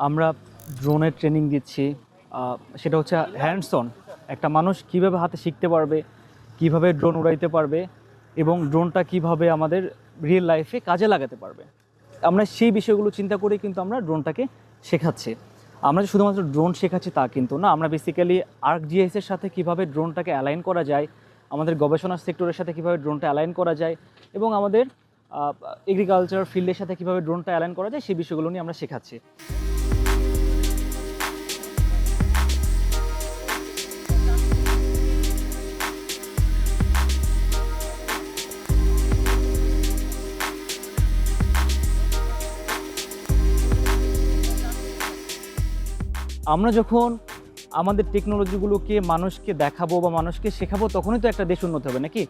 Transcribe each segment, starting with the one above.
আমরা ড্রোনের ট্রেনিং দিচ্ছি। সেটা হচ্ছে হ্যান্ডস অন, একটা মানুষ কীভাবে হাতে শিখতে পারবে, কিভাবে ড্রোন উড়াইতে পারবে এবং ড্রোনটা কিভাবে আমাদের রিয়েল লাইফে কাজে লাগাতে পারবে। আমরা সেই বিষয়গুলো চিন্তা করেই কিন্তু আমরা ড্রোনটাকে শেখাচ্ছি। আমরা যে শুধুমাত্র ড্রোন শেখাচ্ছি তা কিন্তু না, আমরা বেসিক্যালি ArcGIS-এর সাথে কীভাবে ড্রোনটাকে অ্যালাইন করা যায়, আমাদের গবেষণা সেক্টরের সাথে কীভাবে ড্রোনটা অ্যালাইন করা যায় এবং আমাদের এগ্রিকালচার ফিল্ডের সাথে কীভাবে ড্রোনটা অ্যালাইন করা যায় সেই বিষয়গুলো নিয়ে আমরা শেখাচ্ছি। আমরা যখন আমাদের টেকনোলজিগুলোকে মানুষকে দেখাবো বা মানুষকে শেখাবো তখনই তো একটা দেশ উন্নত হবে নাকি।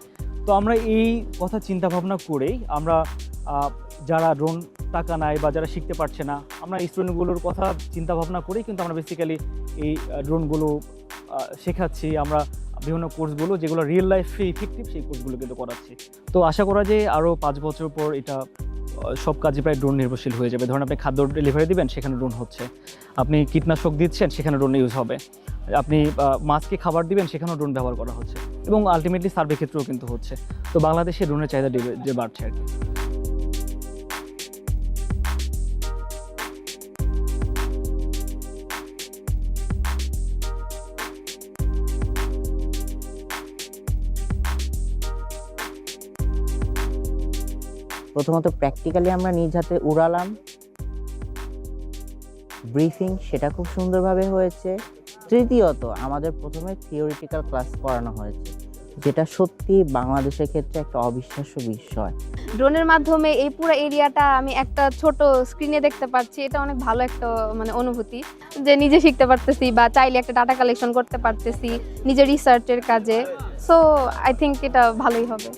তো আমরা এই কথা চিন্তা ভাবনা করেই আমরা যারা ড্রোন টাকা নেয় বা যারা শিখতে পারছে না, আমরা স্টুডেন্টগুলোর কথা চিন্তা ভাবনা করেই কিন্তু আমরা বেসিক্যালি এই ড্রোনগুলো শেখাচ্ছি। আমরা বিভিন্ন কোর্সগুলো যেগুলো রিয়েল লাইফে ইফেক্টিভ সেই কোর্সগুলো কিন্তু করাচ্ছি। তো আশা করা যে আরও 5 বছর পর এটা সব কাজে প্রায় ড্রোন নির্ভরশীল হয়ে যাবে। ধরুন আপনি খাদ্য ডেলিভারি দিবেন, সেখানে ড্রোন হচ্ছে। আপনি কীটনাশক দিচ্ছেন, সেখানে ড্রোন ইউজ হবে। আপনি মাছকে খাবার দিবেন, সেখানেও ড্রোন ব্যবহার করা হচ্ছে এবং আলটিমেটলি সার্ভে ক্ষেত্রেও কিন্তু হচ্ছে। তো বাংলাদেশে ড্রোনের চাহিদা যে বাড়ছে আর কি। প্রথমত প্র্যাকটিক্যালি আমরা নিজ হাতে উড়ালাম, ব্রিফিং সেটা খুব সুন্দরভাবে হয়েছে। তৃতীয়ত আমাদের প্রথমে থিওরিটিক্যাল ক্লাস করানো হয়েছে, যেটা সত্যি বাংলাদেশের ক্ষেত্রে একটা অবিশ্বাস্য বিষয়। ড্রোনের মাধ্যমে এই পুরো এরিয়াটা আমি একটা ছোট স্ক্রিনে দেখতে পাচ্ছি, এটা অনেক ভালো একটা অনুভূতি যে নিজে শিখতে পারতেছি বা চাইলে একটা ডাটা কালেকশন করতে পারতেছি নিজের রিসার্চের কাজে। সো আই থিঙ্ক এটা ভালোই হবে।